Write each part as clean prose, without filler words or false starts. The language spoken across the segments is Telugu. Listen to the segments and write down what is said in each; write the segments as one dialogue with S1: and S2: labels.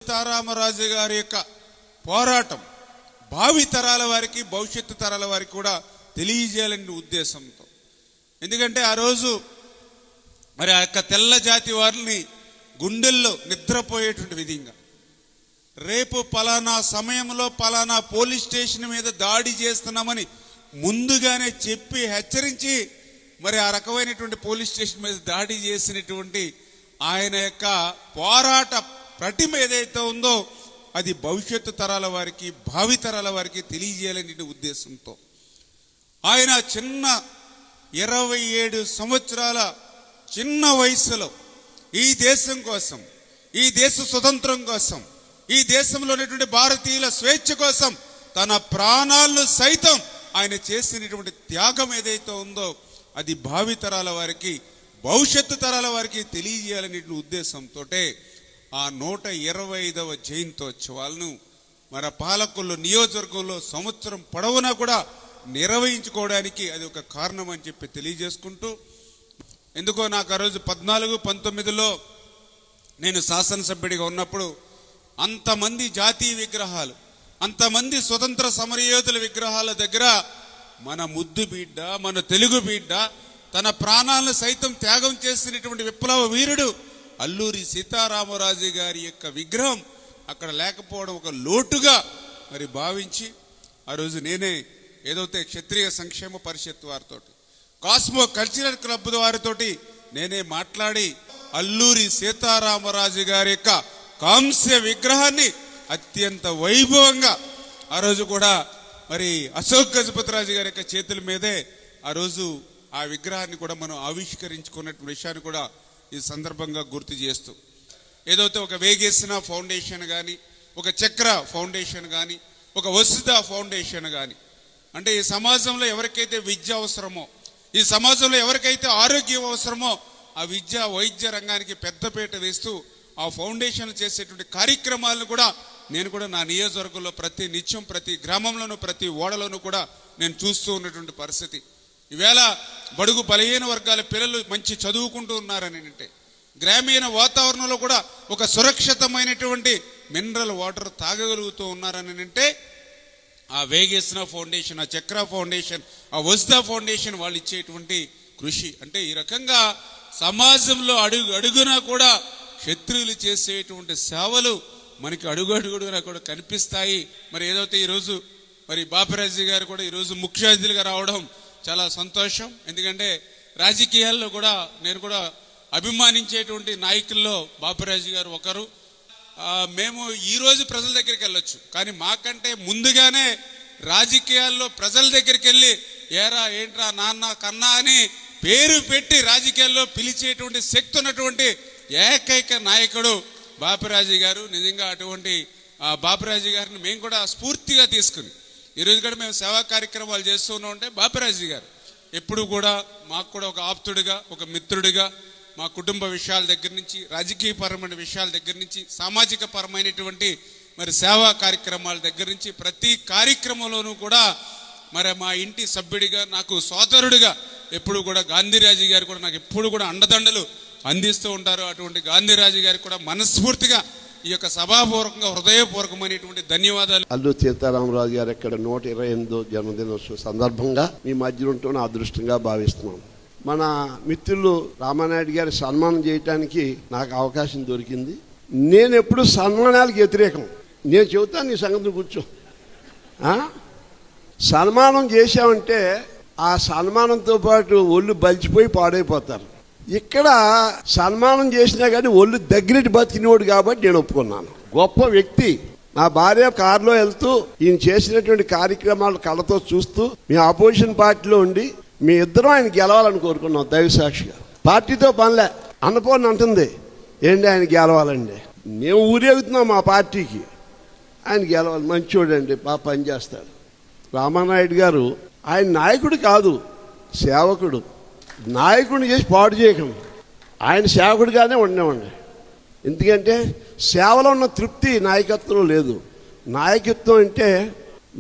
S1: సీతారామరాజు గారి యొక్క పోరాటం భావి తరాల వారికి భవిష్యత్తు తరాల వారికి కూడా తెలియజేయాలనే ఉద్దేశంతో. ఎందుకంటే ఆ రోజు మరి ఆ యొక్క తెల్ల జాతి వారిని గుండెల్లో నిద్రపోయేటువంటి విధంగా రేపు పలానా సమయంలో పలానా పోలీస్ స్టేషన్ మీద దాడి చేస్తున్నామని ముందుగానే చెప్పి హెచ్చరించి మరి ఆ రకమైనటువంటి పోలీస్ స్టేషన్ మీద దాడి చేసినటువంటి ఆయన యొక్క పోరాట ప్రతిమ ఏదైతే ఉందో అది భవిష్యత్తు తరాల వారికి భావి తరాల వారికి తెలియజేయాలనే ఉద్దేశంతో ఆయన 27 సంవత్సరాల చిన్న వయసులో ఈ దేశం కోసం, ఈ దేశ స్వతంత్రం కోసం, ఈ దేశంలో ఉన్నటువంటి భారతీయుల స్వేచ్ఛ కోసం తన ప్రాణాలను సైతం ఆయన చేసినటువంటి త్యాగం ఏదైతే ఉందో అది భావి తరాల వారికి భవిష్యత్తు తరాల వారికి తెలియజేయాలనే ఉద్దేశంతో ఆ 125వ జయంతోత్సవాలను మన పాలకుల్లో నియోజకవర్గంలో సంవత్సరం పొడవునా కూడా నిర్వహించుకోవడానికి అది ఒక కారణం అని చెప్పి తెలియజేసుకుంటూ, ఎందుకో నాకు ఆ రోజు 14-19లో నేను శాసనసభ్యుడిగా ఉన్నప్పుడు అంతమంది జాతీయ విగ్రహాలు, అంతమంది స్వతంత్ర సమరయోధుల విగ్రహాల దగ్గర మన ముద్దు బిడ్డ, మన తెలుగు బిడ్డ, తన ప్రాణాలను సైతం త్యాగం చేసినటువంటి విప్లవ వీరుడు అల్లూరి సీతారామరాజు గారి యొక్క విగ్రహం అక్కడ లేకపోవడం ఒక లోటుగా మరి భావించి ఆ రోజు నేనే ఏదైతే క్షత్రియ సంక్షేమ పరిషత్ వారితో, కాస్మో కల్చరల్ క్లబ్ వారితోటి నేనే మాట్లాడి అల్లూరి సీతారామరాజు గారి యొక్క కాంస్య విగ్రహాన్ని అత్యంత వైభవంగా ఆ రోజు కూడా మరి అశోక్ గజపతిరాజు గారి యొక్క చేతుల మీదే ఆ రోజు ఆ విగ్రహాన్ని కూడా మనం ఆవిష్కరించుకున్న విషయాన్ని కూడా ఈ సందర్భంగా గుర్తు చేస్తూ, ఏదైతే ఒక వేగేసిన ఫౌండేషన్ కానీ, ఒక చక్ర ఫౌండేషన్ కానీ, ఒక వసుధ ఫౌండేషన్ కానీ, అంటే ఈ సమాజంలో ఎవరికైతే విద్య అవసరమో, ఈ సమాజంలో ఎవరికైతే ఆరోగ్యం అవసరమో ఆ విద్య వైద్య రంగానికి పెద్దపీట వేస్తూ ఆ ఫౌండేషన్లు చేసేటువంటి కార్యక్రమాలను కూడా నేను కూడా నా నియోజకవర్గంలో ప్రతి నిత్యం ప్రతి గ్రామంలోనూ ప్రతి ఓడలోనూ కూడా నేను చూస్తూ ఉన్నటువంటి పరిస్థితి. ఈవేళ బడుగు బలహీన వర్గాల పిల్లలు మంచి చదువుకుంటూ ఉన్నారని అంటే, గ్రామీణ వాతావరణంలో కూడా ఒక సురక్షితమైనటువంటి మినరల్ వాటర్ తాగగలుగుతూ ఉన్నారని అంటే ఆ వేగేసిన ఫౌండేషన్, ఆ చక్ర ఫౌండేషన్, ఆ వసుధ ఫౌండేషన్ వాళ్ళు ఇచ్చేటువంటి కృషి. అంటే ఈ రకంగా సమాజంలో అడుగునా కూడా క్షత్రియులు చేసేటువంటి సేవలు మనకి అడుగునా కూడా కనిపిస్తాయి. మరి ఏదైతే ఈరోజు మరి బాపిరాజు గారు కూడా ఈరోజు ముఖ్య అతిథులుగా రావడం చాలా సంతోషం. ఎందుకంటే రాజకీయాల్లో కూడా నేను కూడా అభిమానించేటువంటి నాయకుల్లో బాపిరాజు గారు ఒకరు. మేము ఈరోజు ప్రజల దగ్గరికి వెళ్ళొచ్చు, కానీ మాకంటే ముందుగానే రాజకీయాల్లో ప్రజల దగ్గరికి వెళ్ళి ఏరా ఏంట్రా నాన్న కన్నా అని పేరు పెట్టి రాజకీయాల్లో పిలిచేటువంటి శక్తి ఉన్నటువంటి ఏకైక నాయకుడు బాపిరాజు గారు. నిజంగా అటువంటి బాపిరాజు గారిని మేము కూడా స్ఫూర్తిగా తీసుకుని ఈరోజు కూడా మేము సేవా కార్యక్రమాలు చేస్తూ ఉన్నామంటే బాపిరాజు గారు ఎప్పుడు కూడా మాకు కూడా ఒక ఆప్తుడిగా, ఒక మిత్రుడిగా, మా కుటుంబ విషయాల దగ్గర నుంచి, రాజకీయపరమైన విషయాల దగ్గర నుంచి, సామాజిక పరమైనటువంటి మరి సేవా కార్యక్రమాల దగ్గర నుంచి ప్రతి కార్యక్రమంలోనూ కూడా మరి మా ఇంటి సభ్యుడిగా, నాకు సోదరుడిగా ఎప్పుడు కూడా గాంధీరాజు గారు కూడా నాకు ఎప్పుడు కూడా అండదండలు అందిస్తూ ఉంటారు. అటువంటి గాంధీరాజు గారికి కూడా మనస్ఫూర్తిగా ఈ యొక్క సభాపూర్వకంగా హృదయపూర్వకమైనటువంటి ధన్యవాదాలు.
S2: అల్లూరి సీతారామరాజు గారు ఇక్కడ 128వ జన్మదినోత్సవ సందర్భంగా మీ మధ్య ఉంటూ నా అదృష్టంగా భావిస్తున్నాను. మన మిత్రులు రామానాయుడు గారి సన్మానం చేయటానికి నాకు అవకాశం దొరికింది. నేను ఎప్పుడు సన్మానాలకు వ్యతిరేకం. నేను చెబుతాను, నీ సంగతి కూర్చో. సన్మానం చేశామంటే ఆ సన్మానంతో పాటు ఒళ్ళు బలిచిపోయి పాడైపోతారు. ఇక్కడ సన్మానం చేసినా కానీ ఒళ్ళు దగ్గరికి బతికినోడు కాబట్టి నేను ఒప్పుకున్నాను. గొప్ప వ్యక్తి. నా భార్య కారులో వెళ్తూ ఈయన చేసినటువంటి కార్యక్రమాలు కళ్ళతో చూస్తూ మేము అపోజిషన్ పార్టీలో ఉండి మీ ఇద్దరం ఆయన గెలవాలని కోరుకున్నాం దైవసాక్షిగా. పార్టీతో పనిలే. అన్నపూర్ణ అంటుంది ఏంటి ఆయన గెలవాలండి, మేము ఊరేగుతున్నాం మా పార్టీకి, ఆయన గెలవాలి, మంచోడండి, బాగా పనిచేస్తాడు. రామానాయుడు గారు ఆయన నాయకుడు కాదు, సేవకుడు. నాయకుడిని చేసి పాడు చేయకండి, ఆయన సేవకుడిగానే ఉండేవండి. ఎందుకంటే సేవలో ఉన్న తృప్తి నాయకత్వంలో లేదు. నాయకత్వం అంటే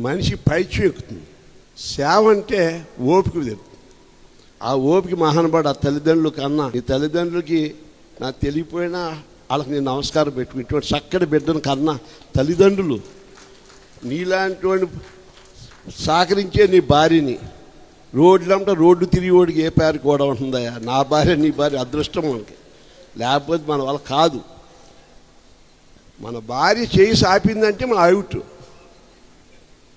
S2: మనిషి పైచి ఎక్కుతుంది, సేవ అంటే ఓపిక తెలుస్తుంది. ఆ ఓపిక మహానుభావుడు ఆ తల్లిదండ్రులు కన్నా, ఈ తల్లిదండ్రులకి నాకు తెలియపోయినా వాళ్ళకి నేను నమస్కారం పెట్టుకుని ఇటువంటి చక్కటి బిడ్డను కన్నా తల్లిదండ్రులు నీలాంటి సహకరించే నీ భార్యని రోడ్డు తిరిగి ఓడికి ఏ పేరు కూడా ఉంటుందయ్యా. నా భార్య నీ భార్య అదృష్టం మనకి, లేకపోతే మన వాళ్ళ కాదు. మన భార్య చేయి సాపిందంటే మన అవుట్.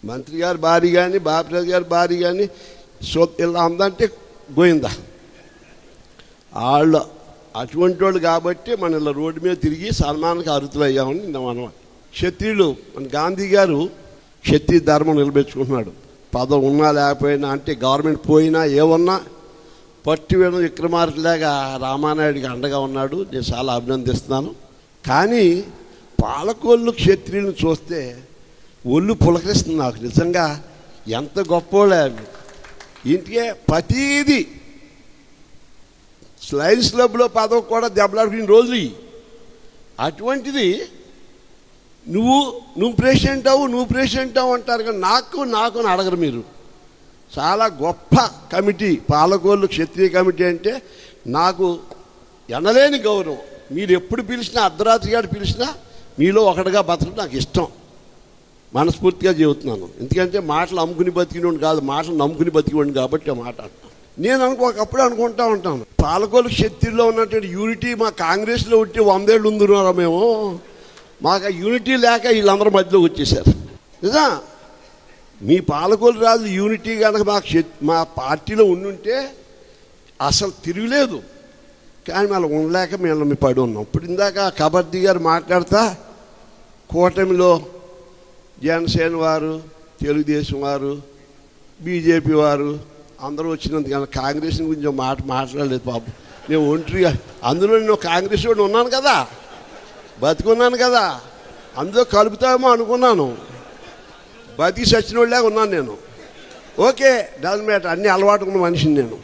S2: మంత్రి గారి భార్య కానీ బాపిరాజు గారి భార్య కానీ ఇలా ఉందంటే పోయిందా. వాళ్ళు అటువంటి వాళ్ళు కాబట్టి మన ఇలా రోడ్డు మీద తిరిగి సన్మానానికి అర్హులు అయ్యామని మనం. క్షత్రియులు మన గాంధీ గారు క్షత్రియ ధర్మం నిలబెట్టుకుంటున్నాడు. పదం ఉన్నా లేకపోయినా, అంటే గవర్నమెంట్ పోయినా ఏమన్నా పట్టు వేణు విక్రమార్కులాగా రామానాయుడికి అండగా ఉన్నాడు. నేను చాలా అభినందిస్తున్నాను. కానీ పాలకొల్లు క్షత్రియులను చూస్తే ఒళ్ళు పులకరిస్తుంది నాకు. నిజంగా ఎంత గొప్పోళ్ళే అవి. ఇంటికే ప్రతీది స్లైన్స్ క్లబ్లో పదవి కూడా దెబ్బలాడుకునే రోజులు ఇవి. అటువంటిది నువ్వు ప్రెసిడెంట్ అవు అంటారు. కానీ నాకు అని అడగరు మీరు. చాలా గొప్ప కమిటీ పాలకొల్లు క్షత్రియ కమిటీ అంటే నాకు ఎనలేని గౌరవం. మీరు ఎప్పుడు పిలిచినా, అర్ధరాత్రి గారు పిలిచినా మీలో ఒకటిగా బతకడం నాకు ఇష్టం. మనస్ఫూర్తిగా చెబుతున్నాను. ఎందుకంటే మాటలు అమ్ముకుని బతికినోడు కాదు, మాటలు నమ్ముకుని బతికినోడు కాబట్టి ఆ మాట అంటున్నాను. నేను ఒకప్పుడు అనుకుంటా ఉంటాను, పాలకొల్లు క్షత్రియుల్లో ఉన్నటువంటి యూనిటీ మా కాంగ్రెస్లో ఉంటే 100 ఏళ్ళు ఉందిన్నారా మేము. మాకు ఆ యూనిటీ లేక వీళ్ళందరూ మధ్యలోకి వచ్చేసారు. నిజా, మీ పాలకొల్లు రాజు యూనిటీ కనుక మా పార్టీలో ఉండుంటే అసలు తిరుగులేదు. కానీ మళ్ళీ ఉండలేక మేము పడి ఉన్నాం. ఇప్పుడు ఇందాక కబడ్డీ గారు మాట్లాడతా కూటమిలో జనసేన వారు, తెలుగుదేశం వారు, బీజేపీ వారు అందరూ వచ్చినందుకు, కానీ కాంగ్రెస్ గురించి మాట్లాడలేదు పాపం. నేను ఒంటరిగా, అందులో నేను కాంగ్రెస్ వాడు ఉన్నాను కదా, బతికున్నాను కదా, అందులో కలుపుతామో అనుకున్నాను. బతికి సచిన వాళ్ళే ఉన్నాను నేను. ఓకే, డజన్ మ్యాటర్, అన్ని అలవాటు ఉన్న మనిషిని నేను.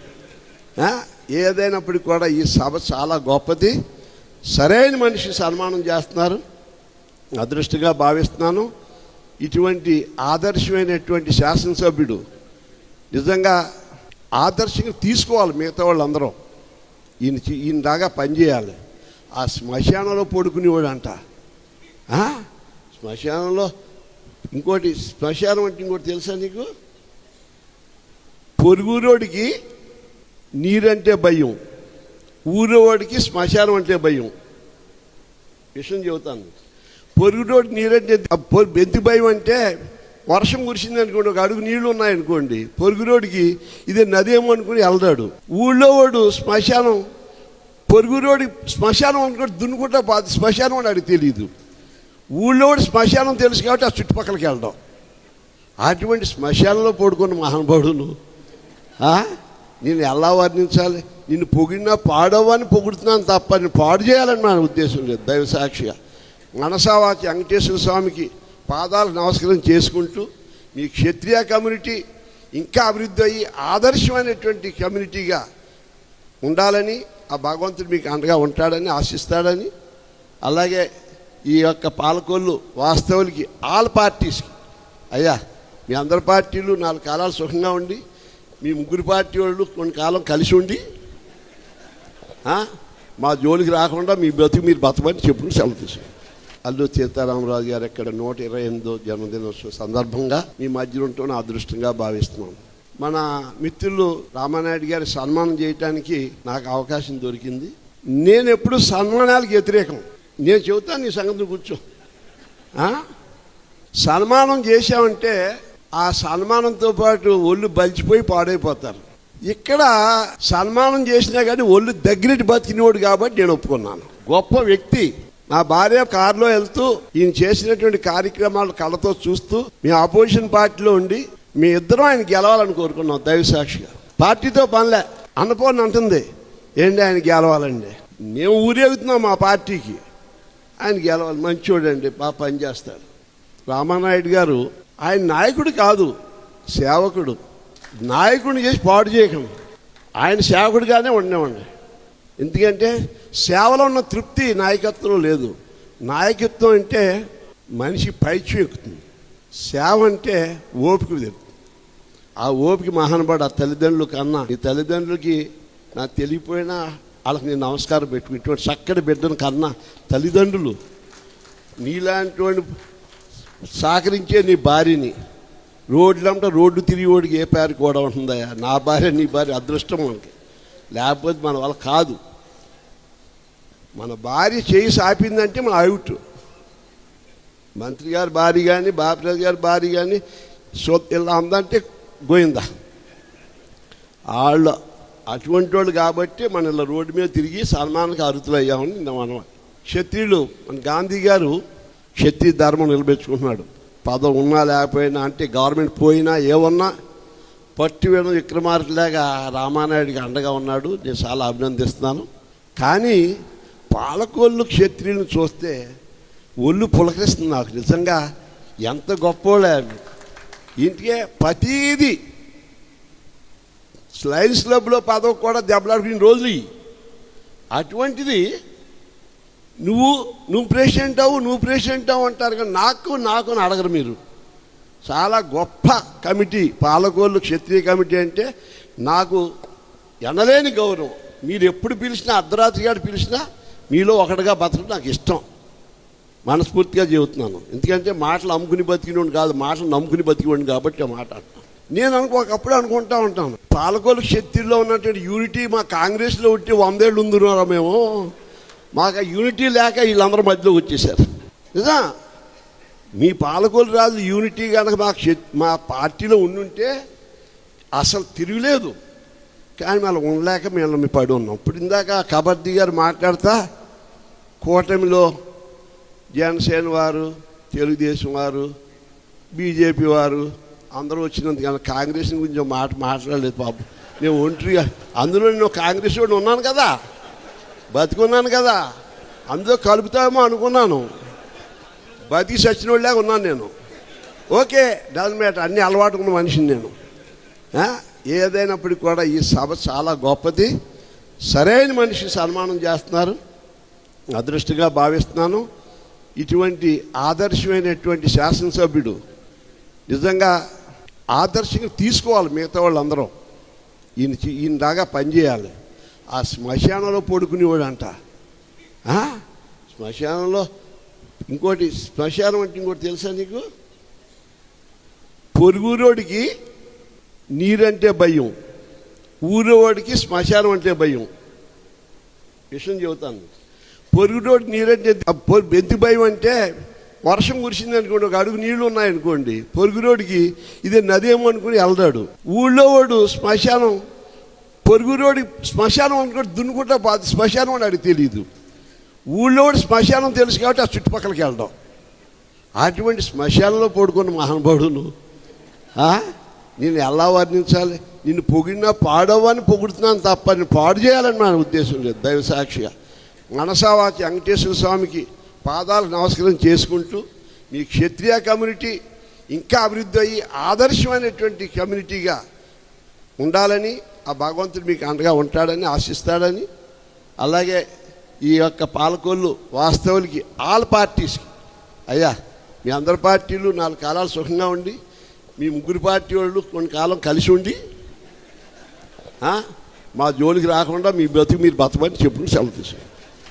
S2: ఏదైనప్పటికీ కూడా ఈ సభ చాలా గొప్పది. సరైన మనిషి సన్మానం చేస్తున్నారు, అదృష్టంగా భావిస్తున్నాను. ఇటువంటి ఆదర్శమైనటువంటి శాసనసభ్యుడు నిజంగా ఆదర్శంగా తీసుకోవాలి. మిగతా వాళ్ళందరూ ఈయన దాకా పనిచేయాలి. ఆ శ్మశానంలో పడుకునేవాడు అంట. శ్మశానంలో శ్మశానం అంటే ఇంకోటి తెలుసా నీకు? పొరుగురోడికి నీరంటే భయం, ఊరోడికి శ్మశానం అంటే భయం. విషయం చెబుతాను. పొరుగురోడికి నీరంటే ఎందుకు భయం అంటే, వర్షం కురిసింది అనుకోండి, ఒక అడుగు నీళ్లు ఉన్నాయనుకోండి, పొరుగురోడికి ఇదే నదేమో అనుకుని వెళ్తాడు. ఊళ్ళో వాడు శ్మశానం, పొరుగురోడి శ్మశానం అనుకుంటే దున్నుకుంటా పోతే శ్మశానం అని అడిగి తెలియదు. ఊళ్ళో వాడు శ్మశానం తెలుసు కాబట్టి ఆ చుట్టుపక్కలకి వెళ్ళడం. అటువంటి శ్మశానంలో పడుకున్న మహానుభావుడును నేను ఎలా వర్ణించాలి? నిన్ను పొగిడినా పాడవని పొగుడుతున్నాను తప్ప నేను పాడు చేయాలని నా ఉద్దేశం లేదు. దైవ సాక్షిగా మనసావాచి వెంకటేశ్వర స్వామికి పాదాలు నమస్కారం చేసుకుంటూ మీ క్షత్రియ కమ్యూనిటీ ఇంకా అభివృద్ధి అయ్యి ఆదర్శమైనటువంటి కమ్యూనిటీగా ఉండాలని, ఆ భగవంతుడు మీకు అండగా ఉంటాడని ఆశిస్తాడని, అలాగే ఈ యొక్క పాలకొల్లు వాస్తవులకి ఆల్ పార్టీస్కి అయ్యా, మీ అందరి పార్టీలు 4 కాలాలు సుఖంగా ఉండి, మీ 3 పార్టీ వాళ్ళు కొంతకాలం కలిసి ఉండి మా జోలికి రాకుండా మీ బతుకు మీరు బతకమని చెప్పుకుని సెలవు తీసుకుని. అల్లూరి సీతారామరాజు గారు ఇక్కడ 128వ జన్మదినోత్సవ సందర్భంగా మీ మధ్య ఉంటూ అదృష్టంగా భావిస్తున్నాను. మన మిత్రులు రామానాయుడు గారి సన్మానం చేయటానికి నాకు అవకాశం దొరికింది. నేను ఎప్పుడు సన్మానాలకు వ్యతిరేకం. నేను చెబుతాను, నీ సంగతి కూర్చో. సన్మానం చేశామంటే ఆ సన్మానంతో పాటు ఒళ్ళు బలిచిపోయి పాడైపోతారు. ఇక్కడ సన్మానం చేసినా కానీ ఒళ్ళు దగ్గరికి బతికినోడు కాబట్టి నేను ఒప్పుకున్నాను. గొప్ప వ్యక్తి. నా భార్య కారులో వెళ్తూ ఈయన చేసినటువంటి కార్యక్రమాలు కళ్ళతో చూస్తూ మీ అపోజిషన్ పార్టీలో ఉండి మీ ఇద్దరం ఆయన గెలవాలని కోరుకున్నాం. దైవ సాక్షిగా పార్టీతో పనిలే. అన్నపూర్ణ అంటుంది, ఏంటి ఆయన గెలవాలండి, మేము ఊరేగుతున్నాం మా పార్టీకి, ఆయన గెలవాలి, మంచోడండి, బాగా పనిచేస్తాడు. రామానాయుడు గారు ఆయన నాయకుడు కాదు, సేవకుడు. నాయకుడిని చేసి పాడు చేయకండి. ఆయన సేవకుడిగానే ఉండేవాడిని. ఎందుకంటే సేవలో ఉన్న తృప్తి నాయకత్వంలో లేదు. నాయకత్వం అంటే మనిషి పైచ్యం ఎక్కుతుంది, సేవ అంటే ఓపిక తెలుస్తుంది. ఆ ఓపిక మహానుభావుడు ఆ తల్లిదండ్రులు కన్నా, ఈ తల్లిదండ్రులకి నాకు తెలియపోయినా వాళ్ళకి నేను నమస్కారం పెట్టుకుని ఇటువంటి చక్కటి బిడ్డను కన్నా తల్లిదండ్రులు నీలాంటి వాడిని సహకరించే నీ భార్యని రోడ్డు తిరిగి ఓడికి ఏ పేరు కూడా ఉంటుందా? నా భార్య నీ భార్య అదృష్టం మనకి, లేకపోతే మన వాళ్ళ కాదు. మన భార్య చేయి సాపిందంటే మన అవుట్. మంత్రి గారి భార్య కానీ బాపిరాజు గారి భార్య కానీ ఇలా ఉందంటే గోయిందా. వాళ్ళు అటువంటి వాళ్ళు కాబట్టి మన ఇలా రోడ్డు మీద తిరిగి సన్మానానికి అర్హులు అయ్యామని మనం. క్షత్రియులు మన గాంధీ గారు క్షత్రియ ధర్మం నిలబెట్టుకుంటున్నాడు. పదం ఉన్నా లేకపోయినా, అంటే గవర్నమెంట్ పోయినా ఏమన్నా పట్టు వేయడం విక్రమార్కులాగా రామానాయుడికి అండగా ఉన్నాడు. నేను చాలా అభినందిస్తున్నాను. కానీ పాలకొల్లు క్షత్రియులను చూస్తే ఒళ్ళు పులకరిస్తుంది నాకు. నిజంగా ఎంత గొప్పోళ్ళే. ఇంటికే ప్రతీది లయన్స్ క్లబ్లో పదవి కూడా దెబ్బలాడుకునే రోజులు. అటువంటిది నువ్వు ప్రెసిడెంట్ అవు అంటారు. కానీ నాకు అని అడగరు మీరు. చాలా గొప్ప కమిటీ పాలకొల్లు క్షత్రియ కమిటీ అంటే నాకు ఎనలేని గౌరవం. మీరు ఎప్పుడు పిలిచినా, అర్ధరాత్రి గారు పిలిచినా మీలో ఒకటిగా బతకడం నాకు ఇష్టం. మనస్ఫూర్తిగా చెబుతున్నాను. ఎందుకంటే మాటలు అమ్ముకుని బతికినోడు కాదు, మాటలు నమ్ముకుని బతికినోడు కాబట్టి ఆ మాట అంటున్నాను. నేను ఒకప్పుడు అనుకుంటా ఉంటాను, పాలకొల్లు క్షత్రియుల్లో ఉన్నటువంటి యూనిటీ మా కాంగ్రెస్లో ఉంటే 100 ఏళ్ళు ఉందిన్నారా మేము. మాకు ఆ యూనిటీ లేక వీళ్ళందరూ మధ్యలో వచ్చేసారు. నిజా, మీ పాలకొల్లు రాజు యూనిటీ కనుక మా పార్టీలో ఉండుంటే అసలు తిరుగులేదు. కానీ మళ్ళీ ఉండలేక మేము పడి ఉన్నాం. ఇప్పుడు ఇందాక కబడ్డీ గారు మాట్లాడతా కూటమిలో జనసేన వారు, తెలుగుదేశం వారు, బీజేపీ వారు అందరూ వచ్చినందుకు, కానీ కాంగ్రెస్ గురించి మాట్లాడలేదు పాపం. నేను ఒంటరిగా, అందులో నేను కాంగ్రెస్ వాడిని ఉన్నాను కదా, బతికున్నాను కదా, అందులో కలుపుతామో అనుకున్నాను. బతికి సచిన వాళ్ళలాగా ఉన్నాను నేను. ఓకే, డజన్ మ్యాటర్, అన్ని అలవాటు ఉన్న మనిషిని నేను. ఏదైనప్పటికీ కూడా ఈ సభ చాలా గొప్పది. సరైన మనిషి సన్మానం చేస్తున్నారు, అదృష్టంగా భావిస్తున్నాను. ఇటువంటి ఆదర్శమైనటువంటి శాసనసభ్యుడు నిజంగా ఆదర్శంగా తీసుకోవాలి. మిగతా వాళ్ళందరూ ఈయన దాకా పనిచేయాలి. ఆ శ్మశానంలో పడుకునేవాడు అంట. శ్మశానంలో శ్మశానం అంటే ఇంకోటి తెలుసా నీకు? పొరుగురోడికి నీరంటే భయం, ఊరోడికి శ్మశానం అంటే భయం. విషయం చెబుతాను. పొరుగురోడికి నీరంటే ఎందుకు భయం అంటే, వర్షం కురిసింది అనుకోండి, ఒక అడుగు నీళ్లు ఉన్నాయనుకోండి, పొరుగురోడికి ఇదే నదేమో అనుకుని వెళ్తాడు. ఊళ్ళో వాడు శ్మశానం, పొరుగురోడి శ్మశానం అనుకోండి దున్నుకుంటా పోతే శ్మశానం అని అడిగి తెలియదు. ఊళ్ళో వాడు శ్మశానం తెలుసు కాబట్టి ఆ చుట్టుపక్కలకి వెళ్ళడం. అటువంటి శ్మశానంలో పడుకున్న మహానుభావుడును నేను ఎలా వర్ణించాలి? నిన్ను పొగిడినా పాడవని పొగుడుతున్నాను తప్ప నేను పాడు చేయాలని నా ఉద్దేశం లేదు. దైవ సాక్షిగా మనసావాచి వెంకటేశ్వర స్వామికి పాదాలకు నమస్కారం చేసుకుంటూ, మీ క్షత్రియ కమ్యూనిటీ ఇంకా అభివృద్ధి అయ్యి ఆదర్శమైనటువంటి కమ్యూనిటీగా ఉండాలని, ఆ భగవంతుడు మీకు అండగా ఉంటాడని ఆశిస్తాడని, అలాగే ఈ యొక్క పాలకొల్లు వాస్తవులకి ఆల్ పార్టీస్కి, అయ్యా మీ అందరి పార్టీలు 4 కాలాలు సుఖంగా ఉండి, మీ ముగ్గురు పార్టీ వాళ్ళు కొన్ని కాలం కలిసి ఉండి మా జోలికి రాకుండా మీ బ్రతుకు మీరు బతకమని చెప్పుకుని సెలవు తీసుకుని